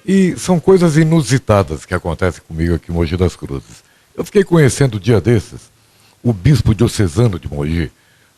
E são coisas inusitadas que acontecem comigo aqui em Mogi das Cruzes. Eu fiquei conhecendo um dia desses o bispo diocesano de Mogi,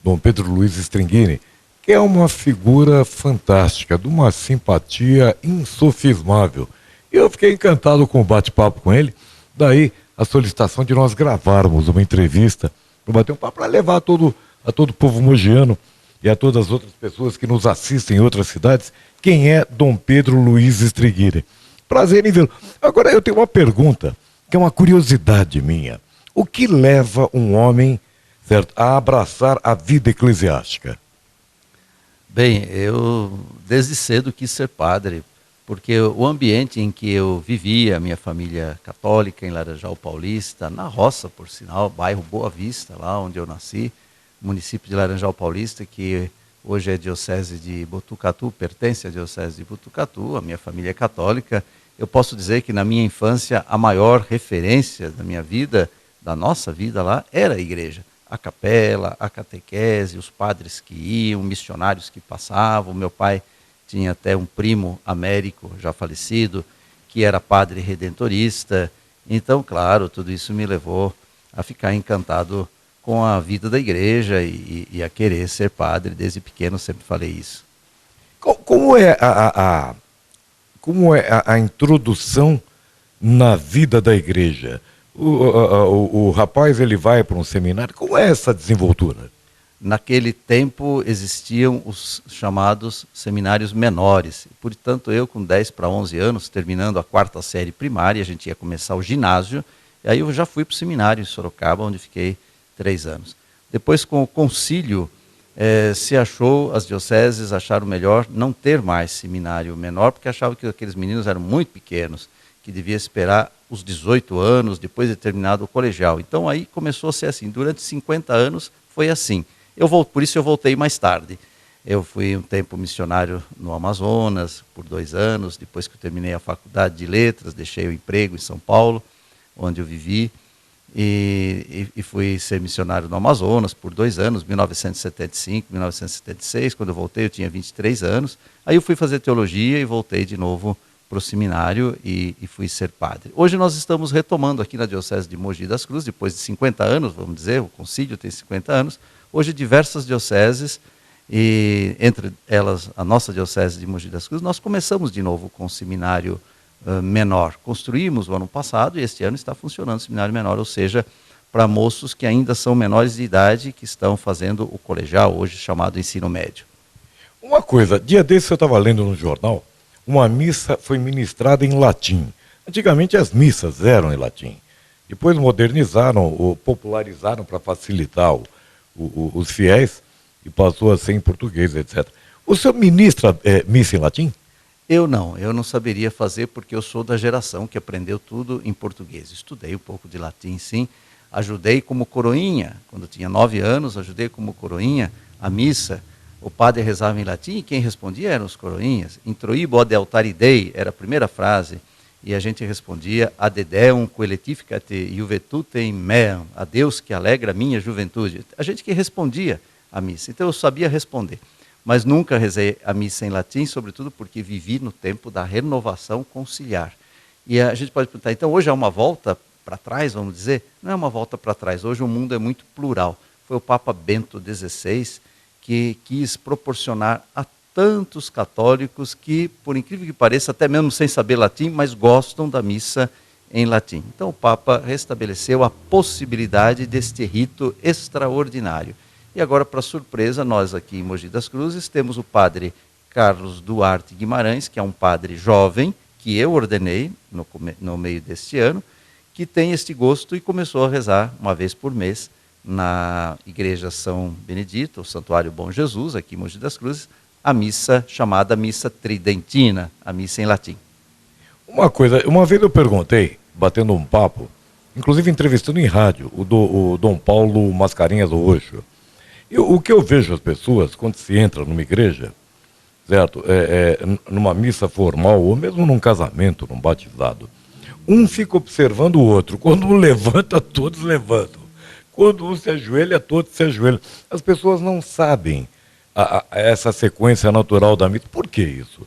Dom Pedro Luiz Stringini, que é uma figura fantástica, de uma simpatia insofismável. E eu fiquei encantado com o bate-papo com ele, daí a solicitação de nós gravarmos uma entrevista, para bater um papo, para levar a todo o povo mogiano e a todas as outras pessoas que nos assistem em outras cidades, quem é Dom Pedro Luiz Stringini. Prazer em vê-lo. Agora eu tenho uma pergunta, que é uma curiosidade minha. O que leva um homem, certo, a abraçar a vida eclesiástica? Bem, eu desde cedo quis ser padre, porque o ambiente em que eu vivia, minha família católica em Laranjal Paulista, na roça, por sinal, bairro Boa Vista, lá onde eu nasci, município de Laranjal Paulista, que hoje é diocese de Botucatu, pertence à diocese de Botucatu, a minha família é católica. Eu posso dizer que na minha infância a maior referência da minha vida, da nossa vida lá, era a igreja. A capela, a catequese, os padres que iam, missionários que passavam. Meu pai tinha até um primo Américo, já falecido, que era padre redentorista. Então, claro, tudo isso me levou a ficar encantado com a vida da igreja e a querer ser padre. Desde pequeno sempre falei isso. Como é a introdução na vida da igreja? O rapaz ele vai para um seminário, como é essa desenvoltura? Naquele tempo existiam os chamados seminários menores. Portanto, eu com 10 para 11 anos, terminando a 4ª série primária, a gente ia começar o ginásio, e aí eu já fui para o seminário em Sorocaba, onde fiquei 3 anos. Depois, com o concílio, se achou, as dioceses acharam melhor não ter mais seminário menor, porque achavam que aqueles meninos eram muito pequenos, que devia esperar os 18 anos, depois de terminado o colegial. Então aí começou a ser assim, durante 50 anos foi assim. Por isso eu voltei mais tarde. Eu fui um tempo missionário no Amazonas, por 2 anos, depois que eu terminei a faculdade de letras, deixei o emprego em São Paulo, onde eu vivi, e fui ser missionário no Amazonas por 2 anos, 1975, 1976, quando eu voltei eu tinha 23 anos, aí eu fui fazer teologia e voltei de novo para o seminário e fui ser padre. Hoje nós estamos retomando aqui na Diocese de Mogi das Cruzes, depois de 50 anos, vamos dizer, o concílio tem 50 anos, hoje diversas dioceses, e entre elas a nossa Diocese de Mogi das Cruzes, nós começamos de novo com o seminário menor. Construímos o ano passado e este ano está funcionando o seminário menor, ou seja, para moços que ainda são menores de idade, que estão fazendo o colegial, hoje chamado ensino médio. Uma coisa, dia desse eu estava lendo no jornal, uma missa foi ministrada em latim. Antigamente as missas eram em latim. Depois modernizaram, ou popularizaram para facilitar os fiéis e passou a ser em português, etc. O senhor ministra missa em latim? Eu não saberia fazer porque eu sou da geração que aprendeu tudo em português. Estudei um pouco de latim, sim. Ajudei como coroinha, quando tinha 9 anos, ajudei como coroinha a missa. O padre rezava em latim e quem respondia eram os coroinhas. Introibo ad altare Dei era a primeira frase. E a gente respondia, ad Deum coeletificat juventutem meam, a Deus que alegra a minha juventude. A gente que respondia a missa. Então eu sabia responder. Mas nunca rezei a missa em latim, sobretudo porque vivi no tempo da renovação conciliar. E a gente pode perguntar, então hoje é uma volta para trás, vamos dizer? Não é uma volta para trás, hoje o mundo é muito plural. Foi o Papa Bento XVI que quis proporcionar a tantos católicos que, por incrível que pareça, até mesmo sem saber latim, mas gostam da missa em latim. Então o Papa restabeleceu a possibilidade deste rito extraordinário. E agora, para surpresa, nós aqui em Mogi das Cruzes temos o padre Carlos Duarte Guimarães, que é um padre jovem, que eu ordenei no meio deste ano, que tem este gosto e começou a rezar uma vez por mês na Igreja São Benedito, o Santuário Bom Jesus, aqui em Mogi das Cruzes, a missa chamada Missa Tridentina, a missa em latim. Uma coisa, uma vez eu perguntei, batendo um papo, inclusive entrevistando em rádio, o Dom Paulo Mascarenhas Roxo. O que eu vejo as pessoas, quando se entra numa igreja, certo? Numa missa formal, ou mesmo num casamento, num batizado, um fica observando o outro. Quando um levanta, todos levantam. Quando um se ajoelha, todos se ajoelham. As pessoas não sabem essa sequência natural da missa. Por que isso?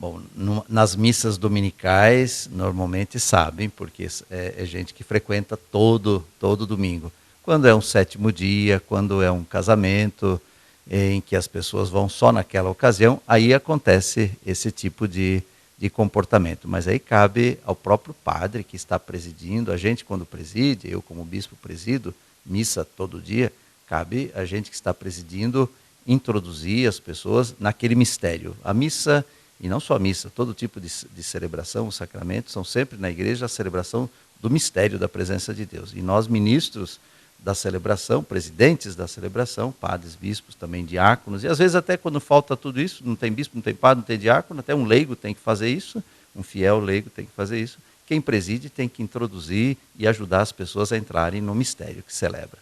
Bom, nas missas dominicais, normalmente sabem, porque é gente que frequenta todo domingo. Quando é um sétimo dia, quando é um casamento, em que as pessoas vão só naquela ocasião, aí acontece esse tipo de comportamento. Mas aí cabe ao próprio padre que está presidindo, a gente quando preside, eu como bispo presido, missa todo dia, cabe a gente que está presidindo introduzir as pessoas naquele mistério. A missa, e não só a missa, todo tipo de celebração, os sacramentos, são sempre na igreja a celebração do mistério da presença de Deus. E nós, ministros da celebração, presidentes da celebração, padres, bispos, também diáconos, e às vezes até quando falta tudo isso, não tem bispo, não tem padre, não tem diácono, até um leigo tem que fazer isso, um fiel leigo tem que fazer isso. Quem preside tem que introduzir e ajudar as pessoas a entrarem no mistério que celebra.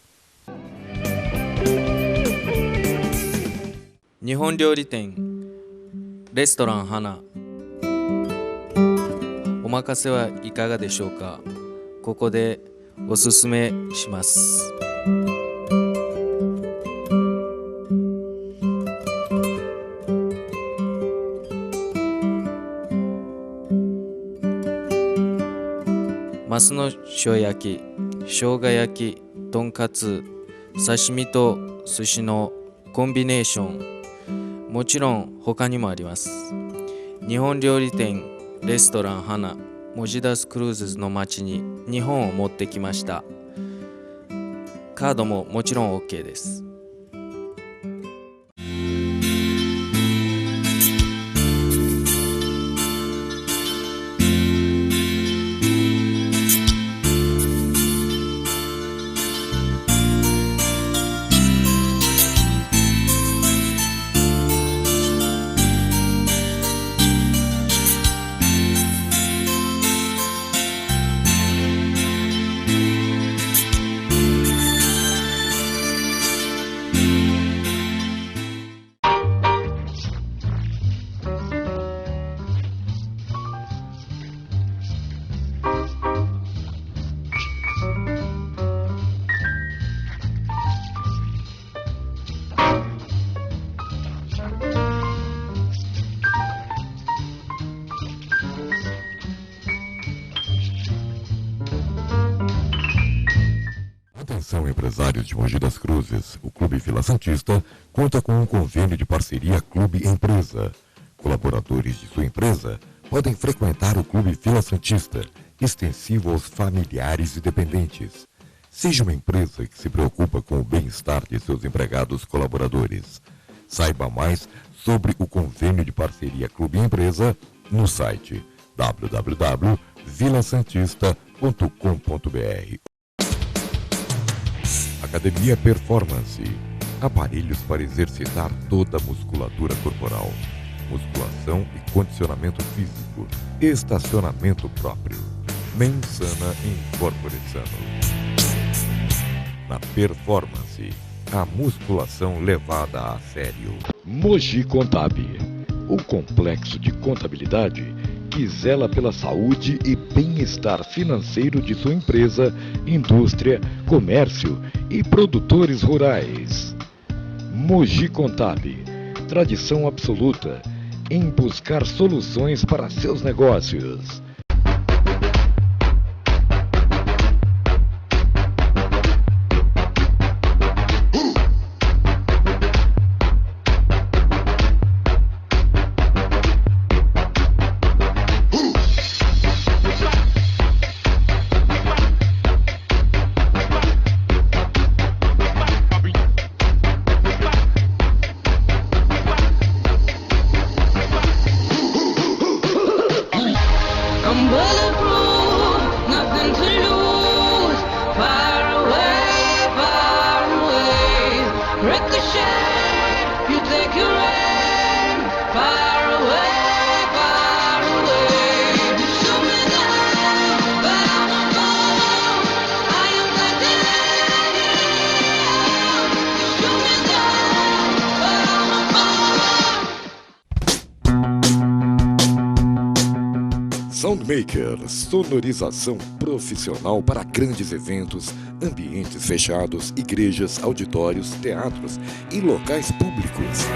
日本料理店レストラン花お任せはいかがでしょうか。ここでおすすめします。マスの塩焼き、生姜焼き、とんかつ、刺身と寿司のコンビネーション、もちろん他にもあります。日本料理店レストラン花モジダスクルーズの街に日本を持ってきました。カードももちろん OK です。Atenção, empresários de Mogi das Cruzes, o Clube Vila Santista conta com um convênio de parceria Clube Empresa. Colaboradores de sua empresa podem frequentar o Clube Vila Santista, extensivo aos familiares e dependentes. Seja uma empresa que se preocupa com o bem-estar de seus empregados colaboradores. Saiba mais sobre o convênio de parceria Clube Empresa no site www.vilasantista.com.br. Academia Performance. Aparelhos para exercitar toda a musculatura corporal. Musculação e condicionamento físico. Estacionamento próprio. Mensana Incorpore Sano. Na Performance, a musculação levada a sério. Mogi Contab, o complexo de contabilidade que zela pela saúde e bem-estar financeiro de sua empresa, indústria, comércio e produtores rurais. Mogi Contab, tradição absoluta em buscar soluções para seus negócios. Soundmaker, sonorização profissional para grandes eventos, ambientes fechados, igrejas, auditórios, teatros e locais públicos.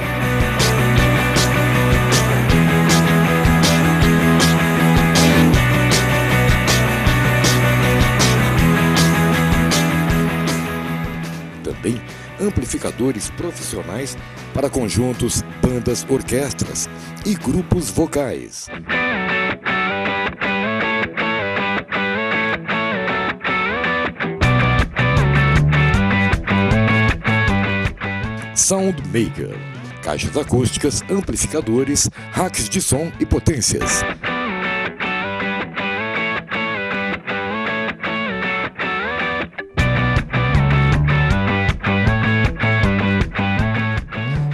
amplificadores profissionais para conjuntos, bandas, orquestras e grupos vocais. Soundmaker, caixas acústicas, amplificadores, racks de som e potências.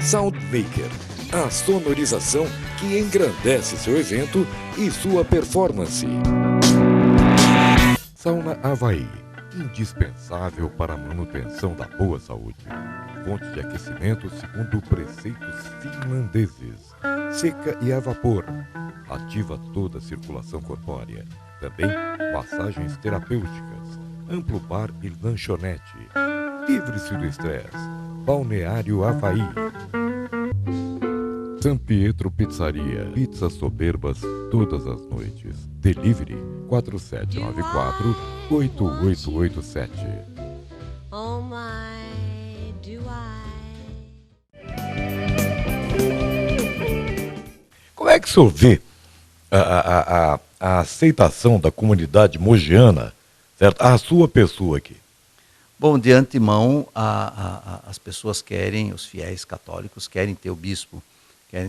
Soundmaker, a sonorização que engrandece seu evento e sua performance. Sauna Havaí, indispensável para a manutenção da boa saúde. Fonte de aquecimento segundo preceitos finlandeses. Seca e a vapor. Ativa toda a circulação corpórea. Também massagens terapêuticas. Amplo bar e lanchonete. Livre-se do estresse. Balneário Havaí. San Pietro Pizzaria. Pizzas soberbas todas as noites. Delivery 4794-8887. Oh my, do I? Como é que o senhor vê a aceitação da comunidade mogiana, certo? A sua pessoa aqui? Bom, de antemão, as pessoas querem, os fiéis católicos querem ter o bispo.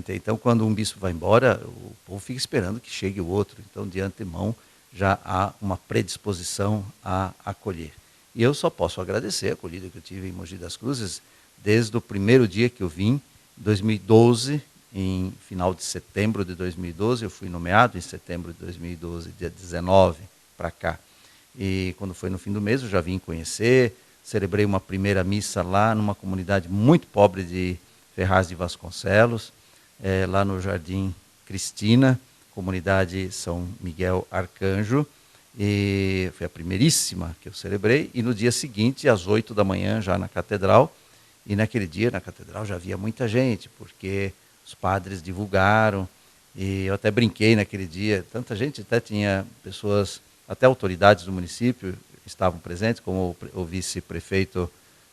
Então, quando um bispo vai embora, o povo fica esperando que chegue o outro. Então, de antemão, já há uma predisposição a acolher. E eu só posso agradecer a acolhida que eu tive em Mogi das Cruzes desde o primeiro dia que eu vim, em 2012, em final de setembro de 2012, eu fui nomeado em setembro de 2012, dia 19, para cá. E quando foi no fim do mês, eu já vim conhecer, celebrei uma primeira missa lá numa comunidade muito pobre de Ferraz de Vasconcelos, lá no Jardim Cristina, comunidade São Miguel Arcanjo, e foi a primeiríssima que eu celebrei, e no dia seguinte, às 8 da manhã, já na catedral, e naquele dia na catedral já havia muita gente, porque os padres divulgaram, e eu até brinquei naquele dia, tanta gente, até tinha pessoas, até autoridades do município estavam presentes, como o vice-prefeito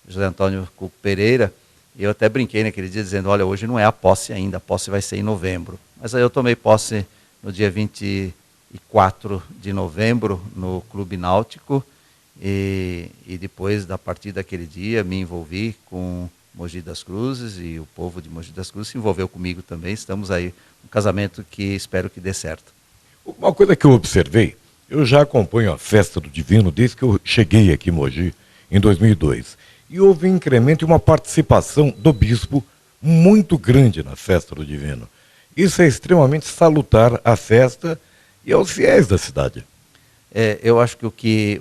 José Antônio Cuco Pereira, e eu até brinquei naquele dia dizendo, olha, hoje não é a posse ainda, a posse vai ser em novembro. Mas aí eu tomei posse no dia 24 de novembro no Clube Náutico e depois, a partir daquele dia, me envolvi com Mogi das Cruzes e o povo de Mogi das Cruzes se envolveu comigo também. Estamos aí, um casamento que espero que dê certo. Uma coisa que eu observei, eu já acompanho a Festa do Divino desde que eu cheguei aqui em Mogi, em 2002. E houve um incremento e uma participação do bispo muito grande na Festa do Divino. Isso é extremamente salutar à festa e aos fiéis da cidade. Eu acho que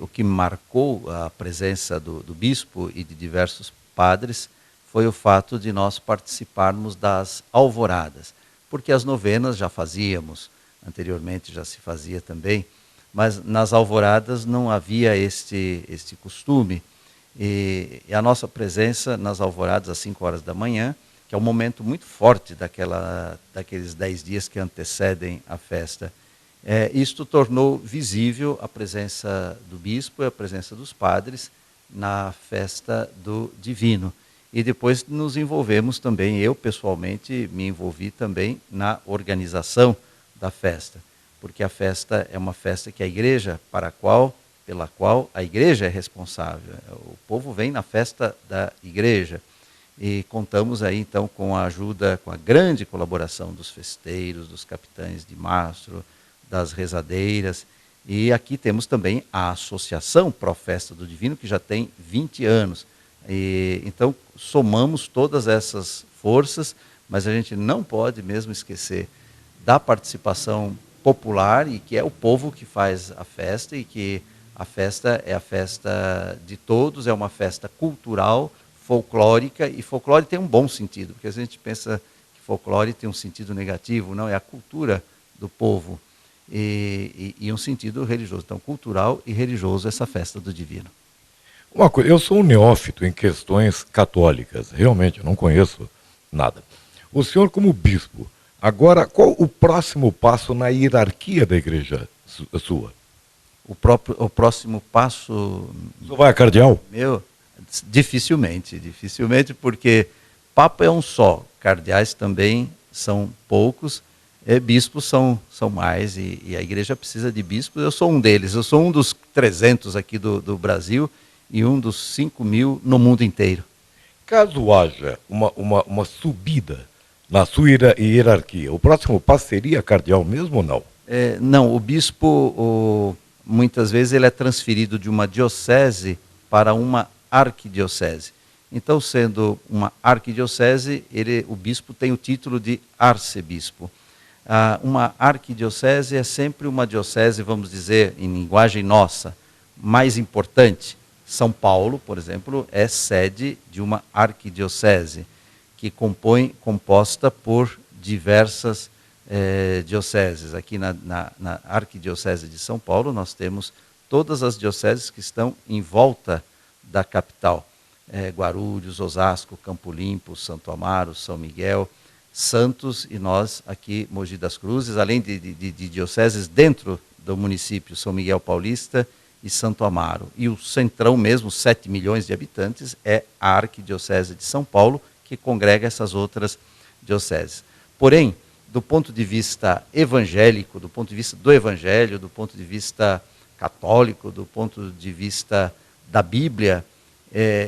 o que marcou a presença do bispo e de diversos padres foi o fato de nós participarmos das alvoradas, porque as novenas já fazíamos, anteriormente já se fazia também, mas nas alvoradas não havia este costume. E a nossa presença nas alvoradas às 5 horas da manhã, que é um momento muito forte daqueles 10 dias que antecedem a festa, isto tornou visível a presença do bispo e a presença dos padres na festa do Divino. E depois nos envolvemos também, eu pessoalmente me envolvi também na organização da festa, porque a festa é uma festa que a igreja, pela qual a igreja é responsável. O povo vem na festa da igreja e contamos aí então com a ajuda, com a grande colaboração dos festeiros, dos capitães de mastro, das rezadeiras, e aqui temos também a Associação Pro Festa do Divino, que já tem 20 anos. E, então somamos todas essas forças, mas a gente não pode mesmo esquecer da participação popular, e que é o povo que faz a festa, e que a festa é a festa de todos, é uma festa cultural, folclórica, e folclore tem um bom sentido, porque a gente pensa que folclore tem um sentido negativo, não, é a cultura do povo, e um sentido religioso. Então, cultural e religioso essa festa do Divino. Uma coisa, eu sou um neófito em questões católicas, realmente, eu não conheço nada. O senhor, como bispo, agora, qual o próximo passo na hierarquia da igreja sua? O próximo passo... O senhor vai a cardeal? Meu, Dificilmente, porque Papa é um só, cardeais também são poucos, bispos são mais, e a igreja precisa de bispos. Eu sou um deles, eu sou um dos 300 aqui do Brasil e um dos 5.000 no mundo inteiro. Caso haja uma subida na sua hierarquia, o próximo passo seria cardeal mesmo ou não? Não, o bispo, muitas vezes, ele é transferido de uma diocese para uma arquidiocese. Então, sendo uma arquidiocese, o bispo tem o título de arcebispo. Uma arquidiocese é sempre uma diocese, vamos dizer, em linguagem nossa, mais importante. São Paulo, por exemplo, é sede de uma arquidiocese, que composta por diversas dioceses. Aqui na arquidiocese de São Paulo, nós temos todas as dioceses que estão em volta da capital. Guarulhos, Osasco, Campo Limpo, Santo Amaro, São Miguel, Santos, e nós aqui, Mogi das Cruzes, além de dioceses dentro do município, São Miguel Paulista e Santo Amaro. E o centrão mesmo, 7 milhões de habitantes, é a Arquidiocese de São Paulo, que congrega essas outras dioceses. Porém, do ponto de vista evangélico, do ponto de vista do evangelho, do ponto de vista católico, do ponto de vista da Bíblia,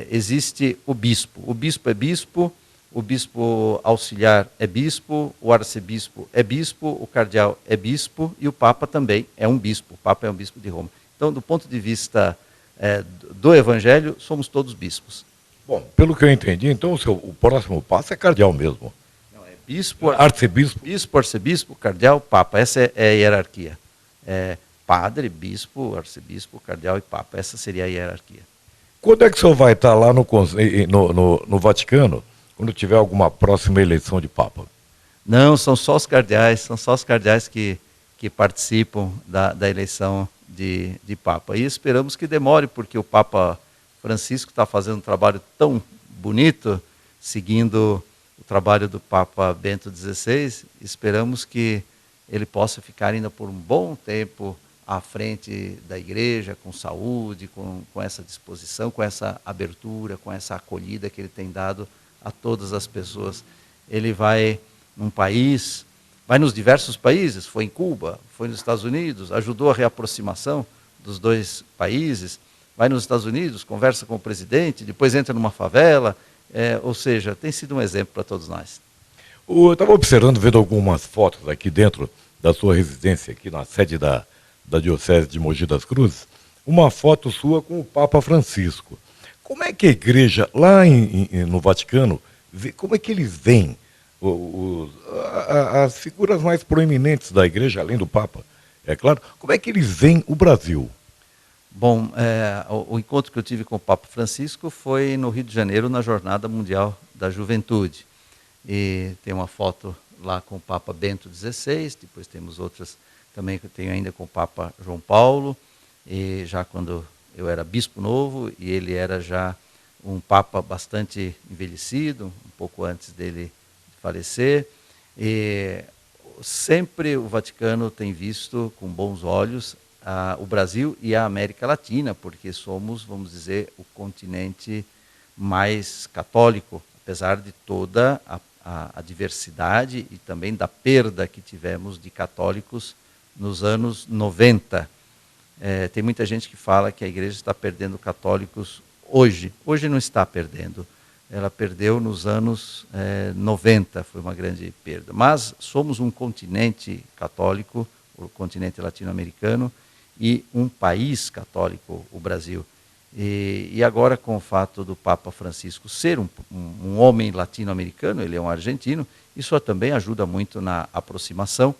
existe o bispo. O bispo é bispo, o bispo auxiliar é bispo, o arcebispo é bispo, o cardeal é bispo e o Papa também é um bispo. O Papa é um bispo de Roma. Então, do ponto de vista do Evangelho, somos todos bispos. Bom, pelo que eu entendi, então o próximo passo é cardeal mesmo. Não, é bispo, arcebispo. Bispo, arcebispo, cardeal, Papa. Essa é a hierarquia. Padre, bispo, arcebispo, cardeal e Papa. Essa seria a hierarquia. Quando é que o senhor vai estar lá no Vaticano, quando tiver alguma próxima eleição de Papa? Não, são só os cardeais que participam da eleição de Papa. E esperamos que demore, porque o Papa Francisco está fazendo um trabalho tão bonito, seguindo o trabalho do Papa Bento XVI. Esperamos que ele possa ficar ainda por um bom tempo à frente da igreja, com saúde, com essa disposição, com essa abertura, com essa acolhida que ele tem dado a todas as pessoas. Ele vai num país, vai nos diversos países, foi em Cuba, foi nos Estados Unidos, ajudou a reaproximação dos dois países, vai nos Estados Unidos, conversa com o presidente, depois entra numa favela, ou seja, tem sido um exemplo para todos nós. Eu estava observando, vendo algumas fotos aqui dentro da sua residência, aqui na sede da Diocese de Mogi das Cruzes, uma foto sua com o Papa Francisco. Como é que a igreja, lá no Vaticano, como é que eles veem as figuras mais proeminentes da igreja, além do Papa, é claro, como é que eles veem o Brasil? Bom, o encontro que eu tive com o Papa Francisco foi no Rio de Janeiro, na Jornada Mundial da Juventude. E tem uma foto lá com o Papa Bento XVI, depois temos outras também que eu tenho ainda com o Papa João Paulo, e já quando eu era bispo novo, e ele era já um Papa bastante envelhecido, um pouco antes dele falecer. E sempre o Vaticano tem visto com bons olhos o Brasil e a América Latina, porque somos, vamos dizer, o continente mais católico, apesar de toda a diversidade e também da perda que tivemos de católicos nos anos 90. Tem muita gente que fala que a igreja está perdendo católicos hoje. Hoje não está perdendo. Ela perdeu nos anos 90, foi uma grande perda. Mas somos um continente católico, o continente latino-americano, e um país católico, o Brasil. E agora, com o fato do Papa Francisco ser um homem latino-americano, ele é um argentino, isso também ajuda muito na aproximação.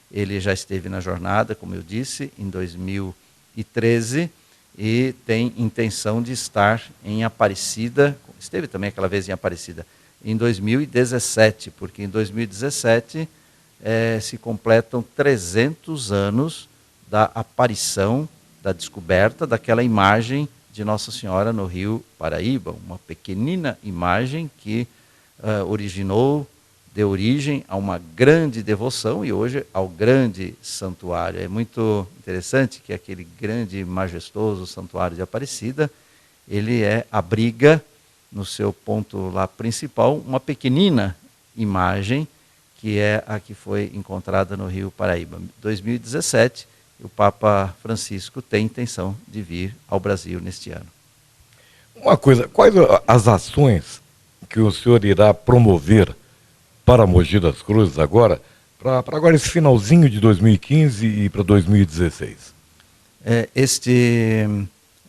Ele já esteve na jornada, como eu disse, em 2013, e tem intenção de estar em Aparecida, esteve também aquela vez em Aparecida, em 2017, porque em 2017 se completam 300 anos da aparição, da descoberta daquela imagem de Nossa Senhora no Rio Paraíba, uma pequenina imagem que deu origem a uma grande devoção e hoje ao grande santuário. É muito interessante que aquele grande, majestoso santuário de Aparecida ele abriga no seu ponto lá principal uma pequenina imagem que é a que foi encontrada no Rio Paraíba. 2017, o Papa Francisco tem intenção de vir ao Brasil neste ano. Uma coisa, quais as ações que o senhor irá promover para Mogi das Cruzes agora, para agora esse finalzinho de 2015 e para 2016?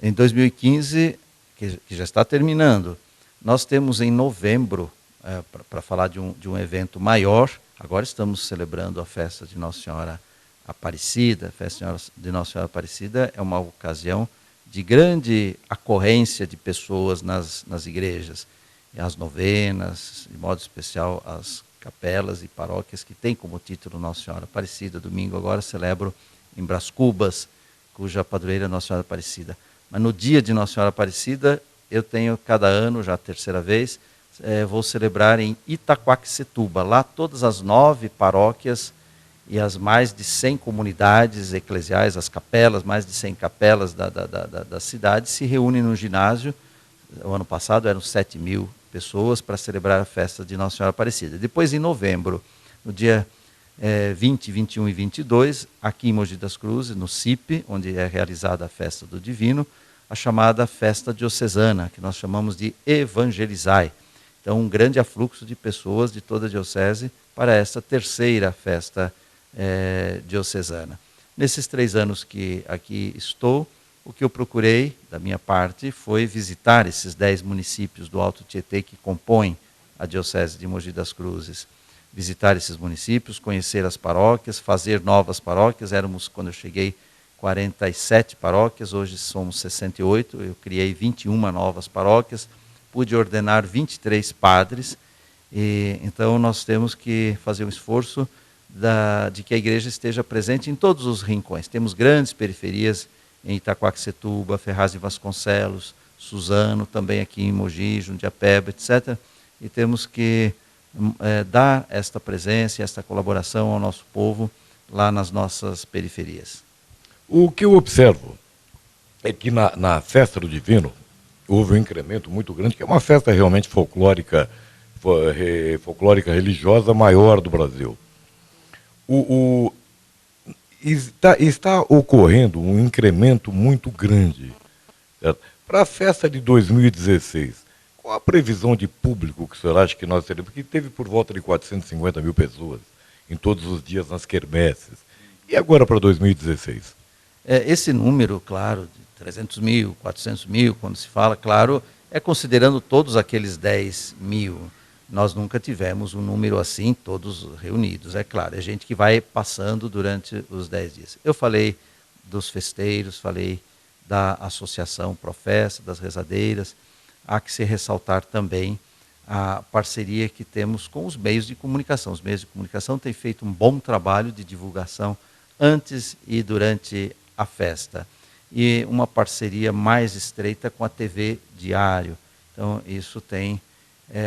Em 2015, que já está terminando, nós temos em novembro, para falar de um evento maior, agora estamos celebrando a festa de Nossa Senhora Aparecida. A festa de Nossa Senhora Aparecida é uma ocasião de grande ocorrência de pessoas nas igrejas, e as novenas, de modo especial as capelas e paróquias que têm como título Nossa Senhora Aparecida. Domingo agora celebro em Brás Cubas, cuja padroeira é Nossa Senhora Aparecida. Mas no dia de Nossa Senhora Aparecida, eu tenho cada ano, já a terceira vez, vou celebrar em Itaquaquecetuba. Lá todas as 9 paróquias e as mais de 100 comunidades eclesiais, as capelas, mais de 100 capelas da cidade, se reúnem no ginásio. O ano passado eram 7.000 pessoas para celebrar a festa de Nossa Senhora Aparecida. Depois, em novembro, no dia 20, 21 e 22, aqui em Mogi das Cruzes, no CIP, onde é realizada a festa do Divino, a chamada festa diocesana, que nós chamamos de Evangelizai. Então, um grande afluxo de pessoas de toda a diocese para esta terceira festa diocesana. Nesses 3 anos que aqui estou, o que eu procurei, da minha parte, foi visitar esses 10 municípios do Alto Tietê que compõem a Diocese de Mogi das Cruzes. Visitar esses municípios, conhecer as paróquias, fazer novas paróquias. Éramos, quando eu cheguei, 47 paróquias, hoje somos 68. Eu criei 21 novas paróquias, pude ordenar 23 padres. Então, nós temos que fazer um esforço de que a igreja esteja presente em todos os rincões. Temos grandes periferias em Itaquaquecetuba, Ferraz de Vasconcelos, Suzano, também aqui em Mogi, Jundiapeba, etc. E temos que dar esta presença, esta colaboração ao nosso povo lá nas nossas periferias. O que eu observo é que na festa do Divino houve um incremento muito grande, que é uma festa realmente folclórica religiosa maior do Brasil. Está ocorrendo um incremento muito grande. Para a festa de 2016, qual a previsão de público que o senhor acha que nós teremos? Porque teve por volta de 450.000 pessoas em todos os dias nas quermesses. E agora para 2016? Esse número, claro, de 300.000, 400.000, quando se fala, claro, é considerando todos aqueles 10.000. Nós nunca tivemos um número assim, todos reunidos, é claro. É gente que vai passando durante os 10 dias. Eu falei dos festeiros, falei da Associação Professa, das rezadeiras. Há que se ressaltar também a parceria que temos com os meios de comunicação. Os meios de comunicação têm feito um bom trabalho de divulgação antes e durante a festa. E uma parceria mais estreita com a TV Diário. Então, isso tem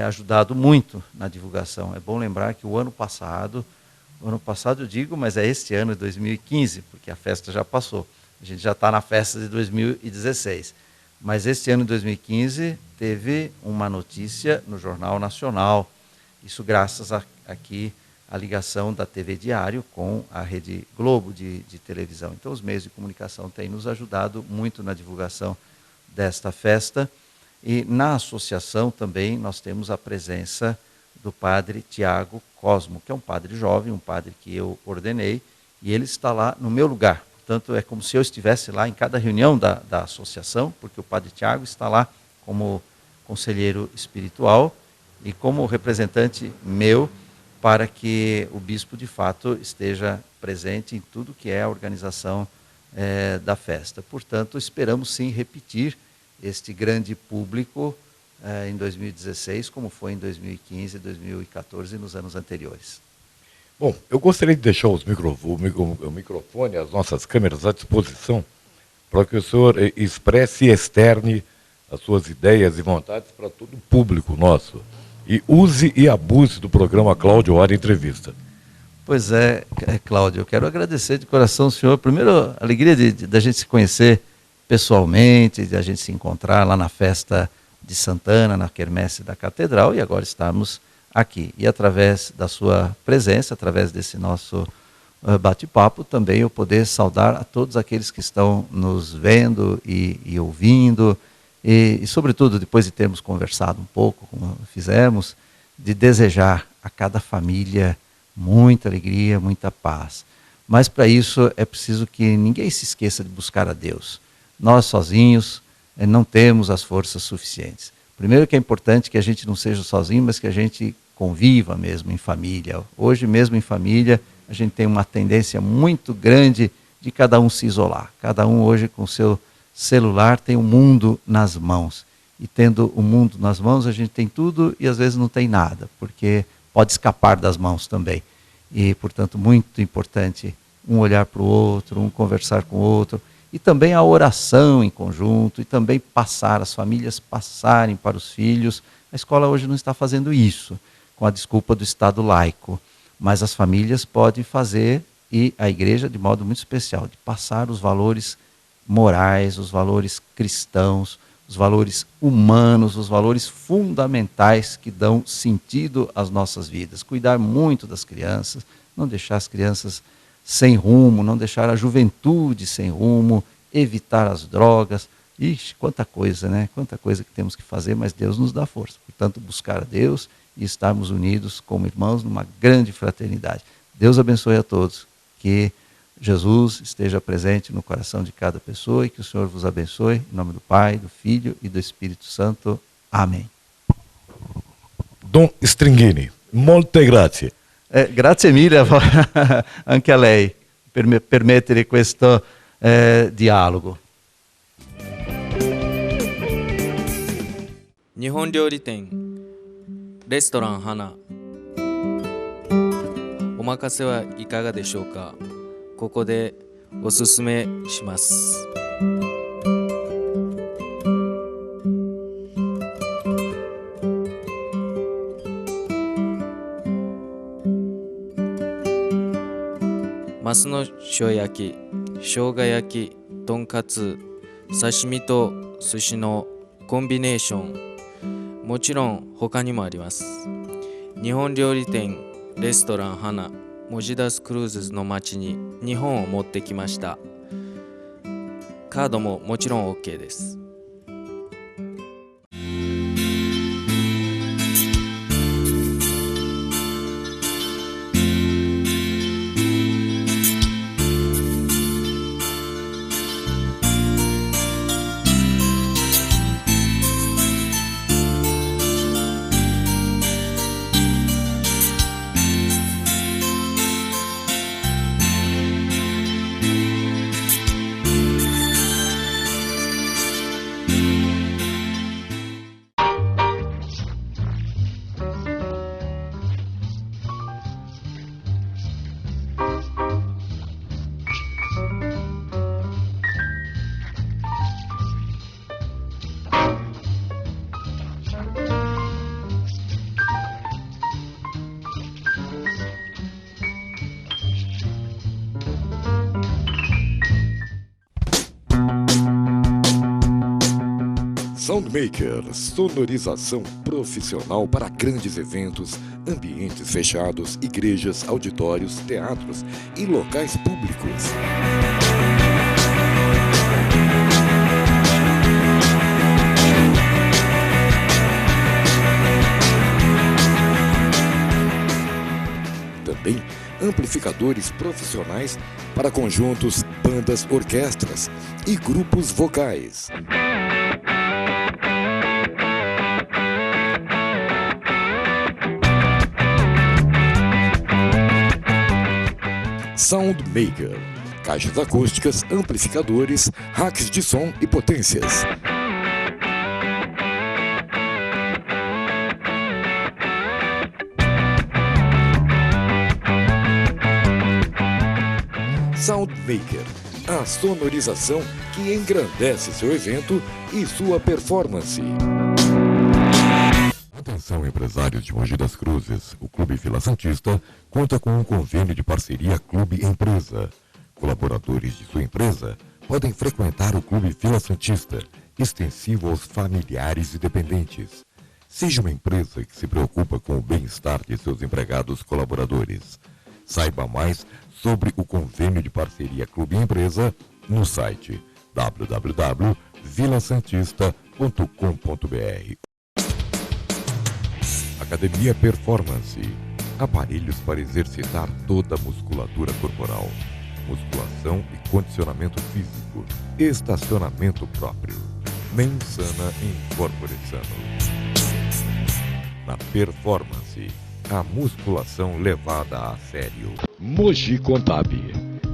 ajudado muito na divulgação. É bom lembrar que o ano passado eu digo, mas é este ano de 2015, porque a festa já passou. A gente já está na festa de 2016. Mas este ano de 2015 teve uma notícia no Jornal Nacional. Isso graças aqui à ligação da TV Diário com a Rede Globo de televisão. Então os meios de comunicação têm nos ajudado muito na divulgação desta festa. E na associação também nós temos a presença do padre Tiago Cosmo, que é um padre jovem, um padre que eu ordenei, e ele está lá no meu lugar. Portanto, é como se eu estivesse lá em cada reunião da associação, porque o padre Tiago está lá como conselheiro espiritual e como representante meu para que o bispo, de fato, esteja presente em tudo que é a organização da festa. Portanto, esperamos sim repetir este grande público em 2016, como foi em 2015, 2014 e nos anos anteriores. Bom, eu gostaria de deixar o microfone, as nossas câmeras à disposição, para que o senhor expresse e externe as suas ideias e vontades para todo o público nosso. E use e abuse do programa Cláudio Hora Entrevista. Pois é, Cláudio, eu quero agradecer de coração ao senhor. Primeiro, a alegria da gente se conhecer pessoalmente, de a gente se encontrar lá na festa de Santana, na quermesse da Catedral, e agora estamos aqui. E através da sua presença, através desse nosso bate-papo, também eu poder saudar a todos aqueles que estão nos vendo e ouvindo, e sobretudo, depois de termos conversado um pouco, como fizemos, de desejar a cada família muita alegria, muita paz. Mas para isso é preciso que ninguém se esqueça de buscar a Deus. Nós sozinhos não temos as forças suficientes. Primeiro que é importante que a gente não seja sozinho, mas que a gente conviva mesmo em família. Hoje mesmo em família a gente tem uma tendência muito grande de cada um se isolar. Cada um hoje com o seu celular tem o mundo nas mãos. E tendo o mundo nas mãos a gente tem tudo e às vezes não tem nada, porque pode escapar das mãos também. E portanto muito importante um olhar para o outro, um conversar com o outro. E também a oração em conjunto, e também passar, as famílias passarem para os filhos. A escola hoje não está fazendo isso, com a desculpa do Estado laico. Mas as famílias podem fazer, e a igreja de modo muito especial, de passar os valores morais, os valores cristãos, os valores humanos, os valores fundamentais que dão sentido às nossas vidas. Cuidar muito das crianças, não deixar as crianças sem rumo, não deixar a juventude sem rumo, evitar as drogas. Ixi, quanta coisa, né? Quanta coisa que temos que fazer, mas Deus nos dá força. Portanto, buscar a Deus e estarmos unidos como irmãos numa grande fraternidade. Deus abençoe a todos, que Jesus esteja presente no coração de cada pessoa e que o Senhor vos abençoe, em nome do Pai, do Filho e do Espírito Santo. Amém. Dom Stringini, molte grazie. Grazie mille anche a lei per permettere questo dialogo. 日本料理店レストラン花お任せはいかがでしょうか。ここでおすすめします。マスの塩焼き、生姜焼き、とんかつ、刺身と寿司のコンビネーション、もちろん他にもあります。日本料理店レストラン花モジダスクルーズの街に日本を持ってきました。カードももちろん OK です。Soundmaker, sonorização profissional para grandes eventos, ambientes fechados, igrejas, auditórios, teatros e locais públicos. Também amplificadores profissionais para conjuntos, bandas, orquestras e grupos vocais. Soundmaker, caixas acústicas, amplificadores, racks de som e potências. Soundmaker, a sonorização que engrandece seu evento e sua performance. Atenção, empresários de Mogi das Cruzes, o Clube Vila Santista conta com um convênio de parceria Clube Empresa. Colaboradores de sua empresa podem frequentar o Clube Vila Santista, extensivo aos familiares e dependentes. Seja uma empresa que se preocupa com o bem-estar de seus empregados colaboradores. Saiba mais sobre o convênio de parceria Clube Empresa no site www.vilasantista.com.br. Academia Performance. Aparelhos para exercitar toda a musculatura corporal. Musculação e condicionamento físico. Estacionamento próprio. Mensana Incorpore Sano. Na Performance, a musculação levada a sério. Mogi Contab,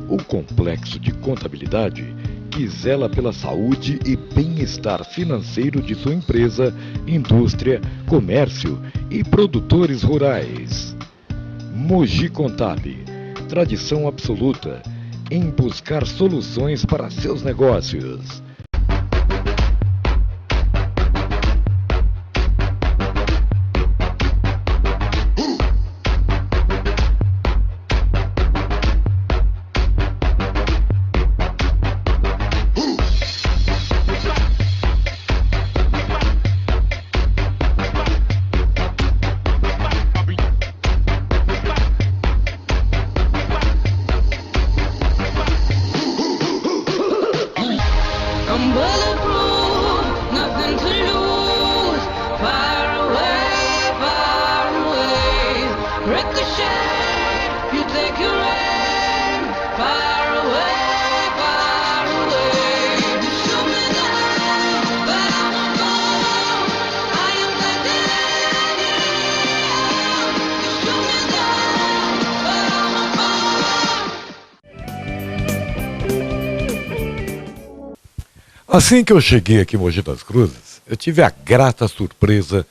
o complexo de contabilidade que zela pela saúde e bem-estar financeiro de sua empresa, indústria, comércio e produtores rurais. Mogi Contab, tradição absoluta em buscar soluções para seus negócios. I'm bulletproof, nothing to lose. Far away. Ricochet, you take your aim. Far away. You shoot me down, but I won't fall. I am titanium. You shoot me down, but I won't fall. Assim que eu cheguei aqui em Mogi das Cruzes, eu tive a grata surpresa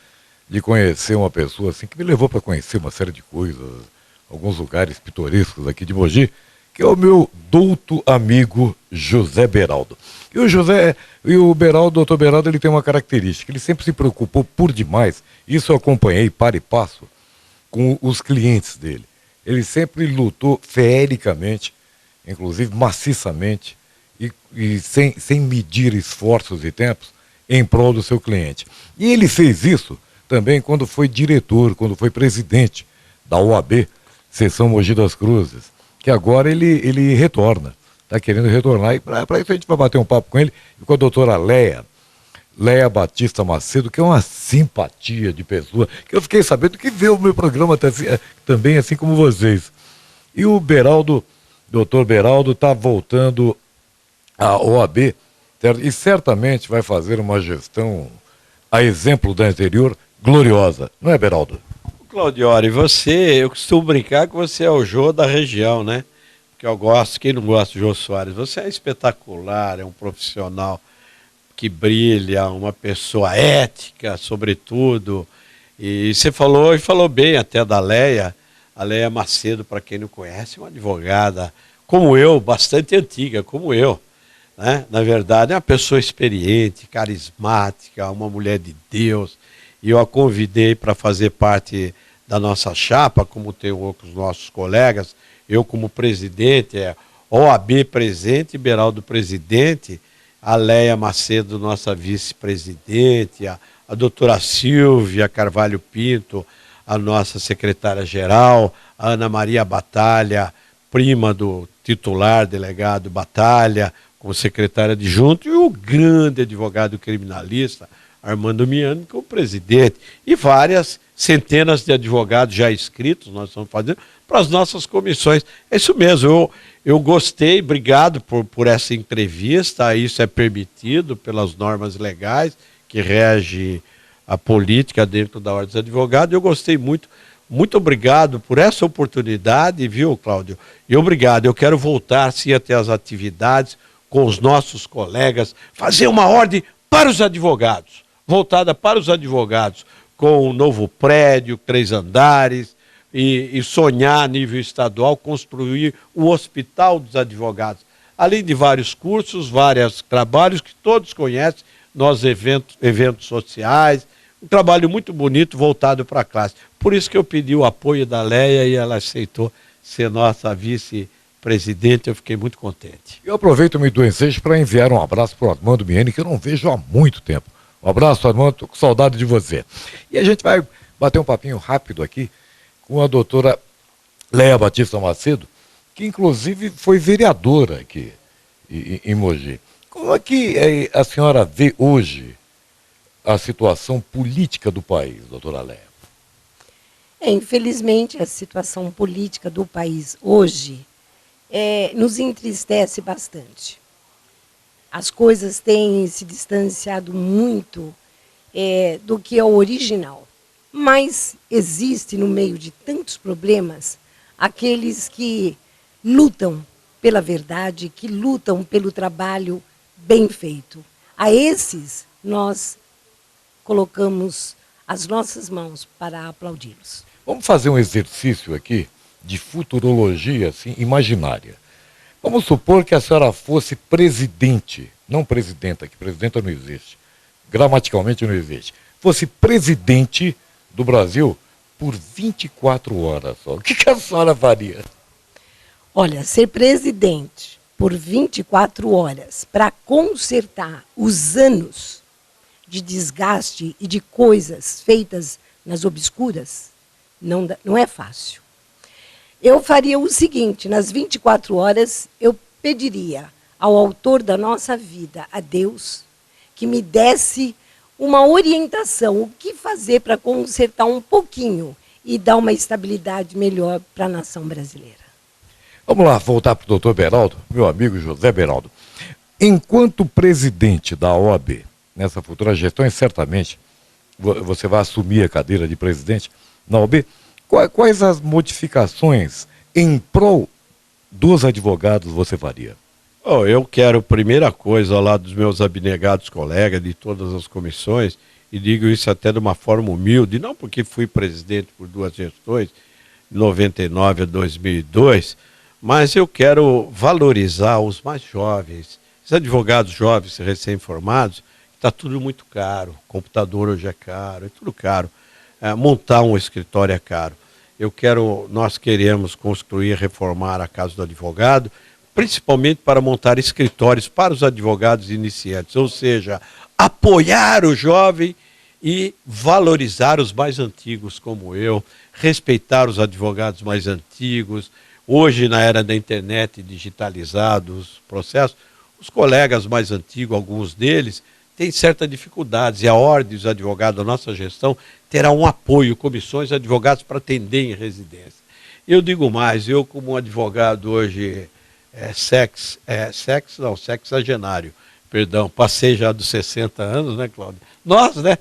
de conhecer uma pessoa assim que me levou para conhecer uma série de coisas, alguns lugares pitorescos aqui de Mogi, que é o meu douto amigo José Beraldo. E o Beraldo, doutor Beraldo, ele tem uma característica, ele sempre se preocupou por demais, isso eu acompanhei para e passo com os clientes dele. Ele sempre lutou feericamente, inclusive maciçamente, e sem medir esforços e tempos em prol do seu cliente. E ele fez isso também quando foi diretor, quando foi presidente da OAB, Seção Mogi das Cruzes, que agora ele retorna, está querendo retornar, e para isso a gente vai bater um papo com ele e com a doutora Leia Batista Macedo, que é uma simpatia de pessoa, que eu fiquei sabendo que vê o meu programa também, assim como vocês. E o Beraldo, doutor Beraldo, está voltando a OAB, certo? E certamente vai fazer uma gestão, a exemplo da anterior, gloriosa. Não é, Beraldo? Claudiori, eu costumo brincar que você é o Jô da região, né? Porque eu gosto, quem não gosta do Jô Soares? Você é espetacular, é um profissional que brilha, uma pessoa ética, sobretudo. E você falou bem até da Leia, a Leia Macedo, para quem não conhece, é uma advogada, como eu, bastante antiga, como eu. Né? Na verdade, é uma pessoa experiente, carismática, uma mulher de Deus, e eu a convidei para fazer parte da nossa chapa, como tem outros nossos colegas, eu como presidente, OAB presidente, Beraldo presidente, a Leia Macedo, nossa vice-presidente, a doutora Silvia Carvalho Pinto, a nossa secretária-geral, a Ana Maria Batalha, prima do titular, delegado Batalha, como secretária adjunto, e o grande advogado criminalista, Armando Miani, como presidente, e várias centenas de advogados já inscritos, nós estamos fazendo, para as nossas comissões. É isso mesmo, eu gostei, obrigado por essa entrevista, isso é permitido pelas normas legais que regem a política dentro da Ordem dos Advogados, eu gostei muito. Muito obrigado por essa oportunidade, viu, Cláudio? E obrigado, eu quero voltar, sim, até as atividades com os nossos colegas, fazer uma ordem para os advogados, voltada para os advogados, com um novo prédio, 3 andares, e sonhar a nível estadual, construir o Hospital dos Advogados, além de vários cursos, vários trabalhos que todos conhecem, nós eventos sociais, um trabalho muito bonito voltado para a classe. Por isso que eu pedi o apoio da Leia e ela aceitou ser nossa vice-presidente presidente, eu fiquei muito contente. Eu aproveito o Me Doe Ensejo para enviar um abraço para o Armando Miene, que eu não vejo há muito tempo. Um abraço, Armando, tô com saudade de você. E a gente vai bater um papinho rápido aqui com a doutora Leia Batista Macedo, que inclusive foi vereadora aqui em Mogi. Como é que a senhora vê hoje a situação política do país, doutora Leia? Infelizmente, a situação política do país hoje nos entristece bastante. As coisas têm se distanciado muito do que é o original. Mas existe, no meio de tantos problemas, aqueles que lutam pela verdade, que lutam pelo trabalho bem feito. A esses, nós colocamos as nossas mãos para aplaudi-los. Vamos fazer um exercício aqui de futurologia assim, imaginária. Vamos supor que a senhora fosse presidente, não presidenta, que presidenta não existe, gramaticalmente não existe, fosse presidente do Brasil por 24 horas só. O que a senhora faria? Olha, ser presidente por 24 horas para consertar os anos de desgaste e de coisas feitas nas obscuras, não é fácil. Eu faria o seguinte, nas 24 horas, eu pediria ao autor da nossa vida, a Deus, que me desse uma orientação, o que fazer para consertar um pouquinho e dar uma estabilidade melhor para a nação brasileira. Vamos lá, voltar para o doutor Beraldo, meu amigo José Beraldo. Enquanto presidente da OAB, nessa futura gestão, e certamente você vai assumir a cadeira de presidente na OAB, quais as modificações em prol dos advogados você faria? Eu quero, primeira coisa, ao lado dos meus abnegados colegas de todas as comissões, e digo isso até de uma forma humilde, não porque fui presidente por 2 gestões, de 99 a 2002, mas eu quero valorizar os mais jovens, os advogados jovens recém-formados. Está tudo muito caro, computador hoje é caro, é tudo caro. Montar um escritório é caro. Nós queremos construir, reformar a Casa do Advogado, principalmente para montar escritórios para os advogados iniciantes, ou seja, apoiar o jovem e valorizar os mais antigos como eu, respeitar os advogados mais antigos. Hoje, na era da internet, digitalizados os processos, os colegas mais antigos, alguns deles, têm certas dificuldades, e a Ordem dos Advogados da nossa gestão terá um apoio, comissões de advogados para atender em residência. Eu digo mais, eu como um advogado hoje sexagenário, passei já dos 60 anos, né, Cláudio? Nós, né?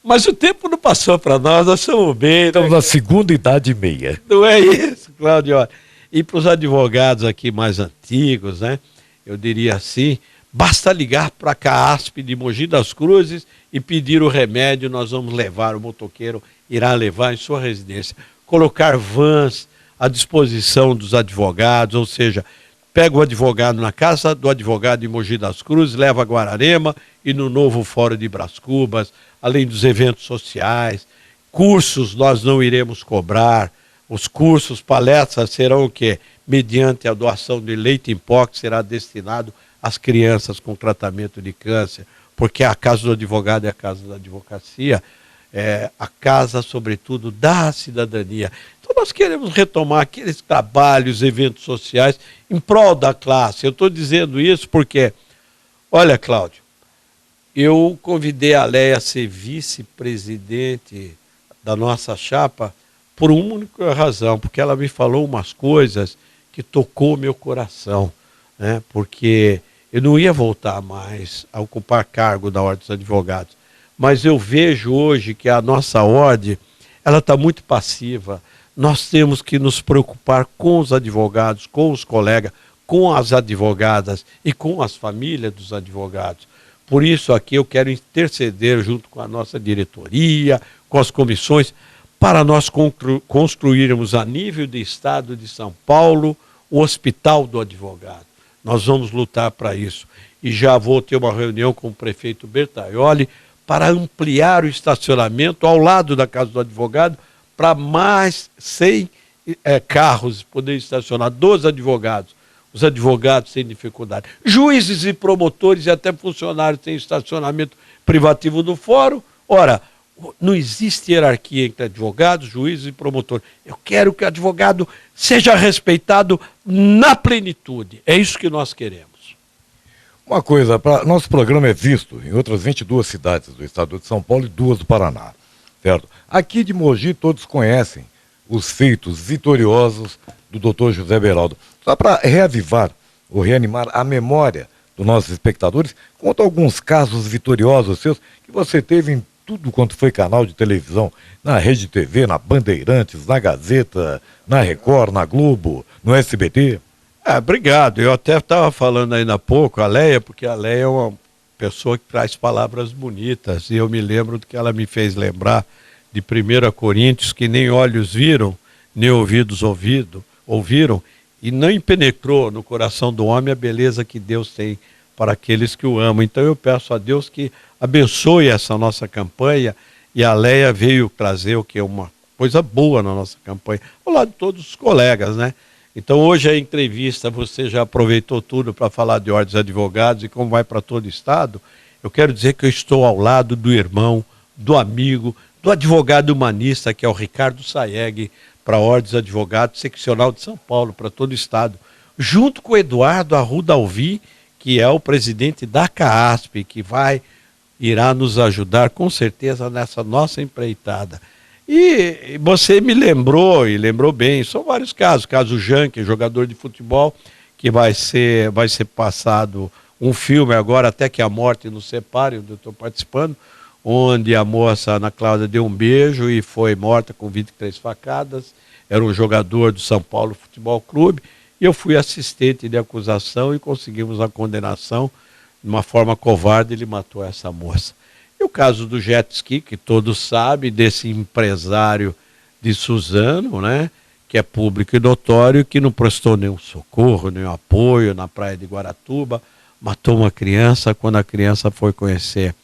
Mas o tempo não passou para nós somos bem. Estamos na segunda idade e meia. Não é isso, Cláudio? E para os advogados aqui mais antigos, né? Eu diria assim, basta ligar para a CAASP de Mogi das Cruzes e pedir o remédio, nós vamos levar, o motoqueiro irá levar em sua residência. Colocar vans à disposição dos advogados, ou seja, pega o advogado na casa do advogado de Mogi das Cruzes, leva a Guararema e no novo Fórum de Brás Cubas, além dos eventos sociais. Cursos nós não iremos cobrar, os cursos, palestras serão o quê? Mediante a doação de leite em pó que será destinado às crianças com tratamento de câncer, porque a Casa do Advogado é a casa da advocacia, a casa, sobretudo, da cidadania. Então nós queremos retomar aqueles trabalhos, eventos sociais em prol da classe. Eu estou dizendo isso porque, olha, Cláudio, eu convidei a Leia a ser vice-presidente da nossa chapa por uma única razão, porque ela me falou umas coisas que tocou meu coração, né? Porque eu não ia voltar mais a ocupar cargo da Ordem dos Advogados, mas eu vejo hoje que a nossa ordem, ela está muito passiva. Nós temos que nos preocupar com os advogados, com os colegas, com as advogadas e com as famílias dos advogados. Por isso aqui eu quero interceder junto com a nossa diretoria, com as comissões, para nós construirmos a nível do Estado de São Paulo o Hospital do Advogado. Nós vamos lutar para isso. E já vou ter uma reunião com o prefeito Bertaioli para ampliar o estacionamento ao lado da Casa do Advogado para mais 100 carros poderem estacionar, dos advogados. Os advogados têm dificuldade. Juízes e promotores e até funcionários têm estacionamento privativo do fórum. Ora, não existe hierarquia entre advogados, juízes e promotores. Eu quero que o advogado seja respeitado na plenitude. É isso que nós queremos. Uma coisa, nosso programa é visto em outras 22 cidades do estado de São Paulo e 2 do Paraná, certo? Aqui de Mogi todos conhecem os feitos vitoriosos do Dr. José Beraldo. Só para reavivar ou reanimar a memória dos nossos espectadores, conta alguns casos vitoriosos seus que você teve em tudo quanto foi canal de televisão, na Rede TV, na Bandeirantes, na Gazeta, na Record, na Globo, no SBT. Obrigado. Eu até estava falando ainda há pouco, a Leia, porque a Leia é uma pessoa que traz palavras bonitas, e eu me lembro do que ela me fez lembrar de 1 Coríntios, que nem olhos viram, nem ouvidos ouviram, e nem penetrou no coração do homem a beleza que Deus tem para aqueles que o amam. Então eu peço a Deus que abençoe essa nossa campanha, e a Leia veio trazer o que é uma coisa boa na nossa campanha, ao lado de todos os colegas, né? Então hoje a entrevista, você já aproveitou tudo para falar de ordens de advogados e como vai para todo o estado. Eu quero dizer que eu estou ao lado do irmão, do amigo, do advogado humanista, que é o Ricardo Saeg, para a Ordem dos Advogados Seccional de São Paulo, para todo o estado, junto com o Eduardo Arruda Alvi, que é o presidente da CAASP, que irá nos ajudar com certeza nessa nossa empreitada. E você me lembrou, e lembrou bem, são vários casos. Caso Jean, que é jogador de futebol, que vai ser passado um filme agora, Até que a Morte nos Separe, onde eu estou participando, onde a moça Ana Cláudia deu um beijo e foi morta com 23 facadas. Era um jogador do São Paulo Futebol Clube, e eu fui assistente de acusação e conseguimos a condenação. De uma forma covarde, ele matou essa moça. E o caso do jet ski, que todos sabem, desse empresário de Suzano, né, que é público e notório, que não prestou nenhum socorro, nenhum apoio na praia de Guaratuba, matou uma criança quando a criança foi conhecer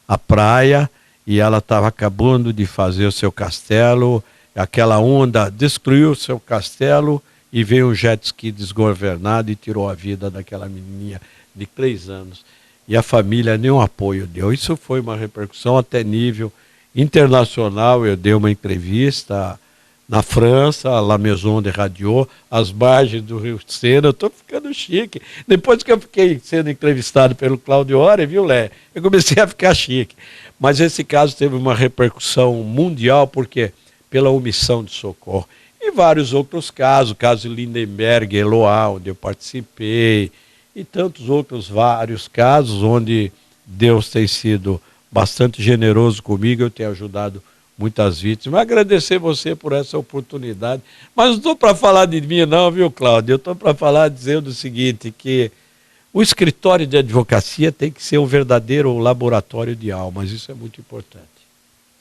a praia e ela estava acabando de fazer o seu castelo, aquela onda destruiu o seu castelo e veio um jet ski desgovernado e tirou a vida daquela menininha de 3 anos. E a família nenhum apoio deu. Isso foi uma repercussão até nível internacional. Eu dei uma entrevista na França, a La Maison de Radio, às margens do Rio Sena. Eu estou ficando chique. Depois que eu fiquei sendo entrevistado pelo Cláudio Ore, viu, Lé? Eu comecei a ficar chique. Mas esse caso teve uma repercussão mundial, porque pela omissão de socorro. E vários outros casos, o caso Lindenberg, Eloá, onde eu participei, e tantos outros vários casos onde Deus tem sido bastante generoso comigo, eu tenho ajudado muitas vítimas. Agradecer você por essa oportunidade, mas não estou para falar de mim não, viu, Cláudio? Eu estou para falar dizendo o seguinte, que o escritório de advocacia tem que ser um verdadeiro laboratório de almas, isso é muito importante.